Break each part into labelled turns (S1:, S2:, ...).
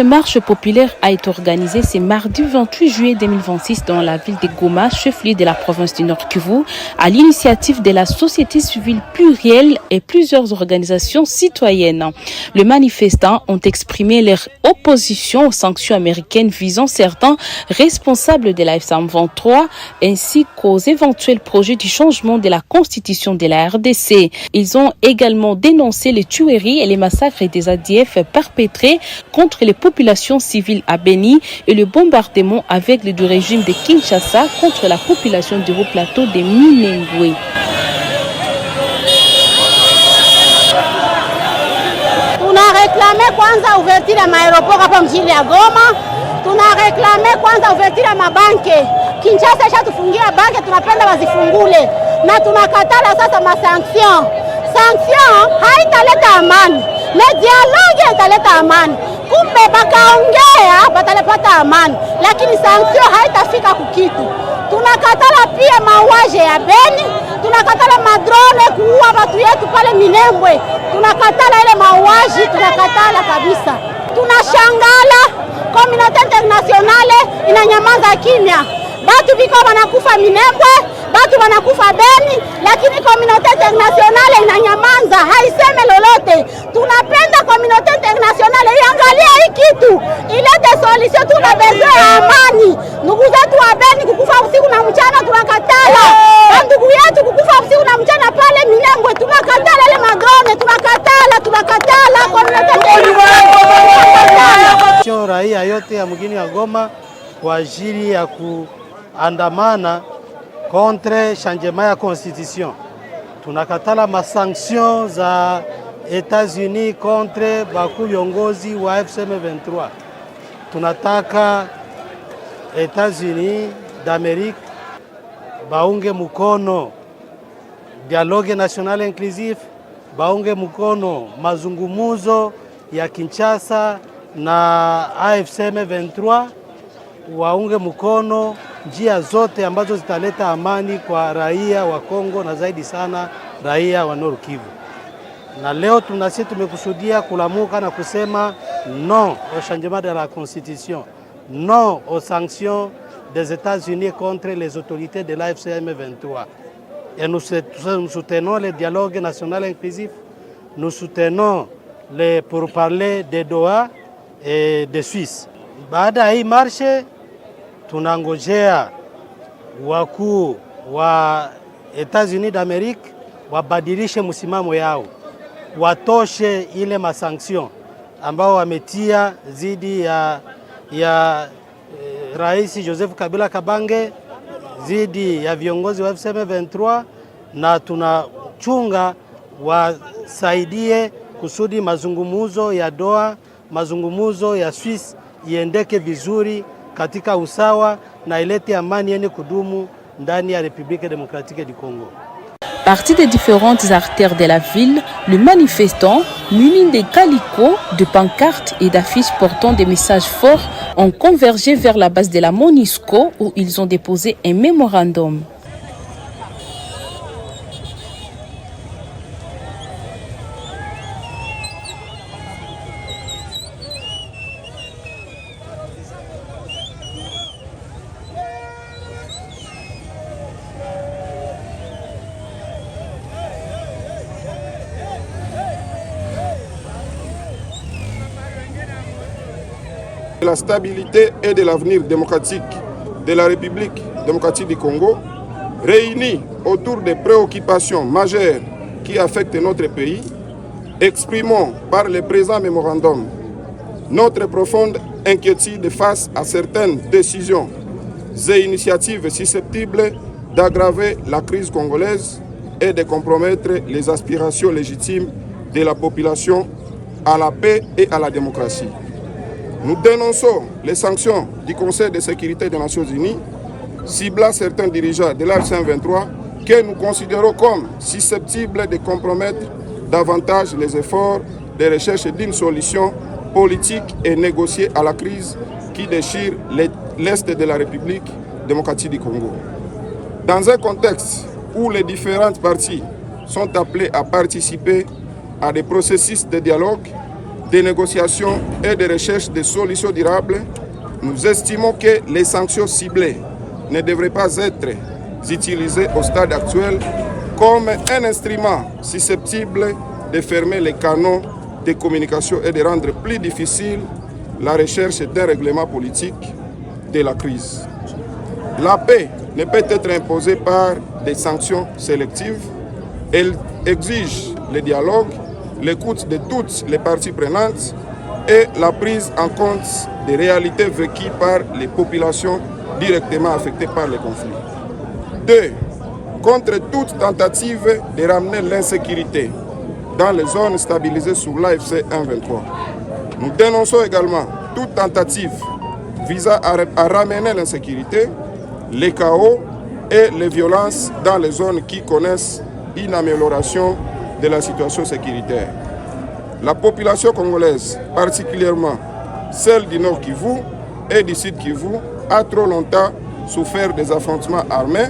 S1: Une marche populaire a été organisée ce mardi 28 juillet 2026 dans la ville de Goma, chef-lieu de la province du Nord Kivu, à l'initiative de la société civile plurielle et plusieurs organisations citoyennes. Les manifestants ont exprimé leur opposition aux sanctions américaines visant certains responsables de la F-123 ainsi qu'aux éventuels projets du changement de la constitution de la RDC. Ils ont également dénoncé les tueries et les massacres des ADF perpétrés contre les populations civiles à Beni et le bombardement aveugle du régime de Kinshasa contre la population du haut plateau de Minembwe.
S2: Tunareklame kwanza ouverture ya maeroport hapa mjini ya Goma. Tunareklame kwanza ouverture ya mabanke. Kinshasa ishatufungia banke, tunapenda wazifungule. Na tunakatala sasa masanction. Sanction haitaleta amani. Na dialogue italeta amani. Kumbe bakaongea bataleta amani, lakini sanction haitafika kukitu. Tunakatala pia mauaje ya Beni, tunakatala madrone kuua watu yetu pale Minembwe. Tunakatala ile mauaji, tunakatala kabisa. Tunashangala communauté internationale inanyamaza kimya. Batu biko wanakufa Minembwe, batu wanakufa Beni, lakini communauté internationale inanyamaza, haiseme lolote. Tunapenda communauté internationale iangalie hii kitu, ilete solution. Tuna besoin ya amani. Ndugu zetu wa Beni kukufa usiku na mchana tunakatala. Ndugu yetu kukufa usiku na mchana pale Minembwe tunakatala, ile madrone tunakatala communauté internationale.
S3: Raia yote ya mgini ya Goma kwa ajili ya kuandamana contre changement ya constitution. Tunakatala masanction za États-Unis contre baku viongozi wa FCM23. Tunataka États-Unis d'Amérique baunge mkono dialogue national inclusif, baunge mkono mazungumuzo ya Kinshasa na AFC/M23, waunge mkono njia zote ambazo zitaleta amani kwa raia wa Kongo na zaidi sana raia wa Nord Kivu. Na leo tunasi tumekusudia kulamuka na kusema non au changement de la constitution, non aux sanctions des États-Unis contre les autorités de l'AFC/M23. Et nous soutenons le dialogue national inclusif, nous soutenons les pourparlers de Doha et de Suisse. Baada ya hii marshe tunangojea wakuu wa États-Unis d'Amérique wabadilishe msimamo yao, watoshe ile masanction ambao wametia zidi ya Rais Joseph Kabila Kabange, zidi ya viongozi wa FCM23, na tunachunga wasaidie kusudi mazungumuzo ya Doha, mazungumuzo ya Swiss iendeke vizuri katika usawa na ilete amani yenye kudumu ndani ya République démocratique du Congo.
S1: Partis des différentes artères de la ville, les manifestants, munis de calicots, de pancartes et d'affiches portant des messages forts, ont convergé vers la base de la MONUSCO où ils ont déposé un mémorandum.
S4: De la stabilité et de l'avenir démocratique de la République démocratique du Congo, réunis autour des préoccupations majeures qui affectent notre pays, exprimons par le présent mémorandum notre profonde inquiétude face à certaines décisions et initiatives susceptibles d'aggraver la crise congolaise et de compromettre les aspirations légitimes de la population à la paix et à la démocratie. Nous dénonçons les sanctions du Conseil de sécurité des Nations Unies ciblant certains dirigeants de l'AFC/M23 que nous considérons comme susceptibles de compromettre davantage les efforts de recherche d'une solution politique et négociée à la crise qui déchire l'Est de la République démocratique du Congo. Dans un contexte où les différentes parties sont appelées à participer à des processus de dialogue, de négociation et de recherche de solutions durables, nous estimons que les sanctions ciblées ne devraient pas être utilisées au stade actuel comme un instrument susceptible de fermer les canaux de communication et de rendre plus difficile la recherche d'un règlement politique de la crise. La paix ne peut être imposée par des sanctions sélectives. Elle exige le dialogue, l'écoute de toutes les parties prenantes et la prise en compte des réalités vécues par les populations directement affectées par les conflits. 2. Contre toute tentative de ramener l'insécurité dans les zones stabilisées sous l'AFC 1-23. Nous dénonçons également toute tentative visant à ramener l'insécurité, les chaos et les violences dans les zones qui connaissent une amélioration de la situation sécuritaire. La population congolaise, particulièrement celle du Nord Kivu et du Sud Kivu, a trop longtemps souffert des affrontements armés,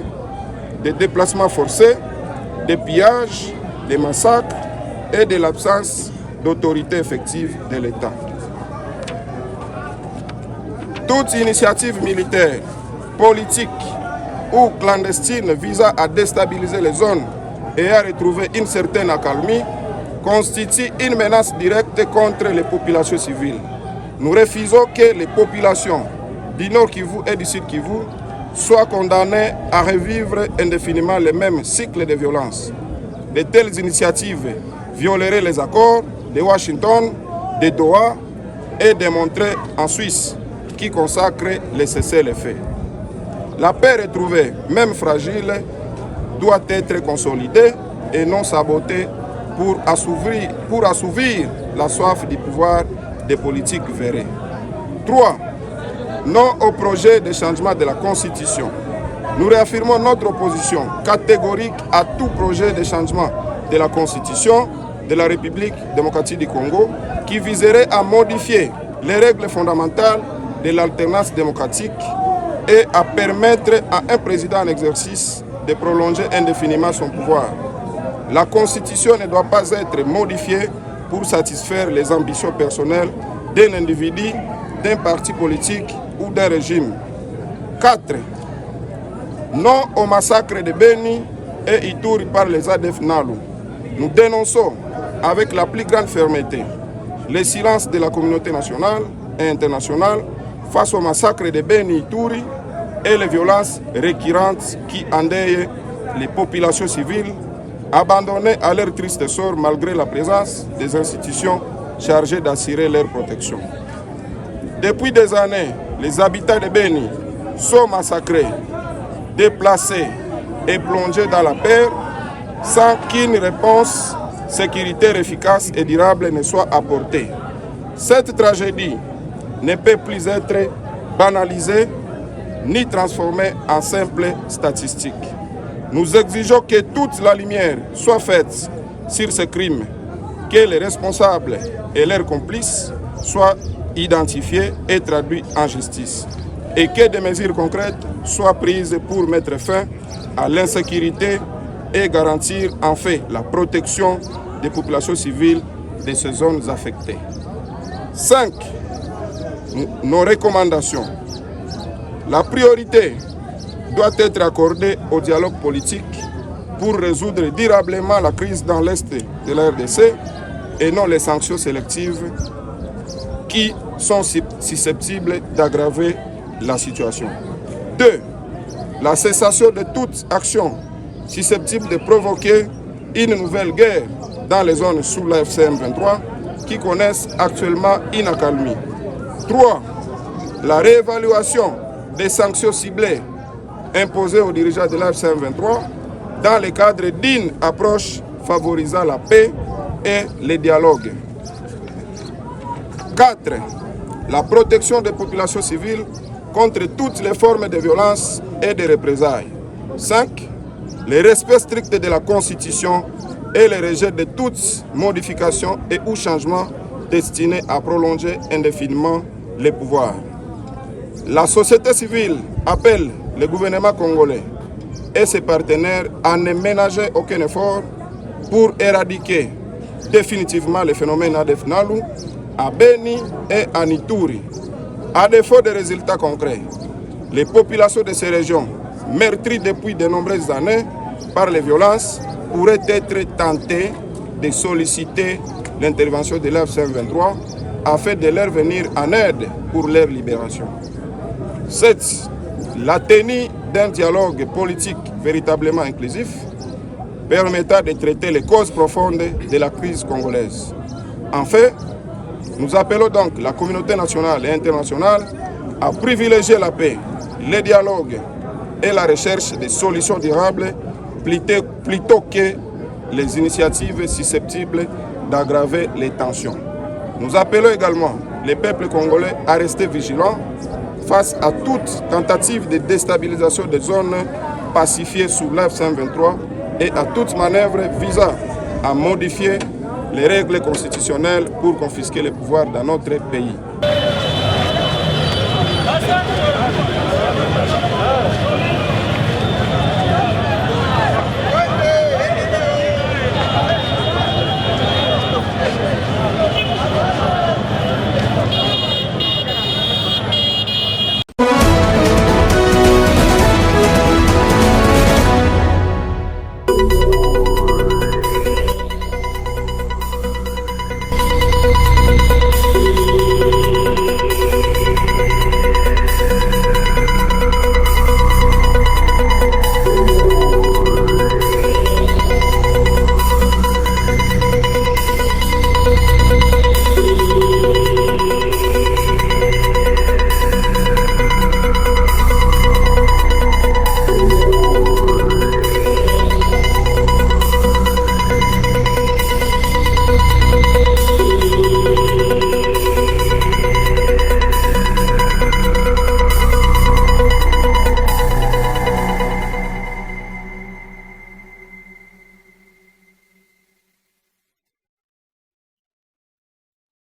S4: des déplacements forcés, des pillages, des massacres et de l'absence d'autorité effective de l'État. Toute initiative militaire, politique ou clandestine visant à déstabiliser les zones et à retrouver une certaine accalmie constitue une menace directe contre les populations civiles. Nous refusons que les populations du Nord Kivu et du Sud Kivu soient condamnées à revivre indéfiniment les mêmes cycles de violence. De telles initiatives violeraient les accords de Washington, de Doha et de Montreux en Suisse qui consacrent les cessez-le-feu. La paix retrouvée, même fragile, doit être consolidée et non sabotée pour assouvir la soif du pouvoir des politiques verrées. 3. Non au projet de changement de la Constitution. Nous réaffirmons notre opposition catégorique à tout projet de changement de la Constitution de la République démocratique du Congo qui viserait à modifier les règles fondamentales de l'alternance démocratique et à permettre à un président en exercice de prolonger indéfiniment son pouvoir. La Constitution ne doit pas être modifiée pour satisfaire les ambitions personnelles d'un individu, d'un parti politique ou d'un régime. 4. Non au massacre de Beni et Ituri par les ADF NALU. Nous dénonçons avec la plus grande fermeté le silence de la communauté nationale et internationale face au massacre de Beni et Ituri et les violences récurrentes qui endeuillent les populations civiles abandonnées à leur triste sort malgré la présence des institutions chargées d'assurer leur protection. Depuis des années, les habitants de Beni sont massacrés, déplacés et plongés dans la peur sans qu'une réponse sécuritaire efficace et durable ne soit apportée. Cette tragédie ne peut plus être banalisée ni transformée en simple statistique. Nous exigeons que toute la lumière soit faite sur ces crimes, que les responsables et leurs complices soient identifiés et traduits en justice, et que des mesures concrètes soient prises pour mettre fin à l'insécurité et garantir en fait la protection des populations civiles de ces zones affectées. 5. Nos recommandations. La priorité doit être accordée au dialogue politique pour résoudre durablement la crise dans l'Est de la RDC et non les sanctions sélectives qui sont susceptibles d'aggraver la situation. 2. La cessation de toute action susceptible de provoquer une nouvelle guerre dans les zones sous la FCM 23 qui connaissent actuellement une accalmie. 3. La réévaluation des sanctions ciblées imposées aux dirigeants de la FCM 23 dans le cadre d'une approche favorisant la paix et le dialogue. 4. La protection des populations civiles contre toutes les formes de violence et de représailles. 5. Le respect strict de la Constitution et le rejet de toutes modifications et ou changements destinés à prolonger indéfiniment les pouvoirs. La société civile appelle le gouvernement congolais et ses partenaires à ne ménager aucun effort pour éradiquer définitivement le phénomène ADF NALU à Beni et à Ituri. À défaut de résultats concrets, les populations de ces régions, meurtries depuis de nombreuses années par les violences, pourraient être tentées de solliciter l'intervention de l'F-123 afin de leur venir en aide pour leur libération. 7. La tenue d'un dialogue politique véritablement inclusif permettant de traiter les causes profondes de la crise congolaise. Enfin, nous appelons donc la communauté nationale et internationale à privilégier la paix, le dialogue et la recherche de solutions durables plutôt que les initiatives susceptibles d'aggraver les tensions. Nous appelons également les peuples congolais à rester vigilants face à toute tentative de déstabilisation des zones pacifiées sous l'F-123 et à toute manœuvre visant à modifier les règles constitutionnelles pour confisquer le pouvoir dans notre pays.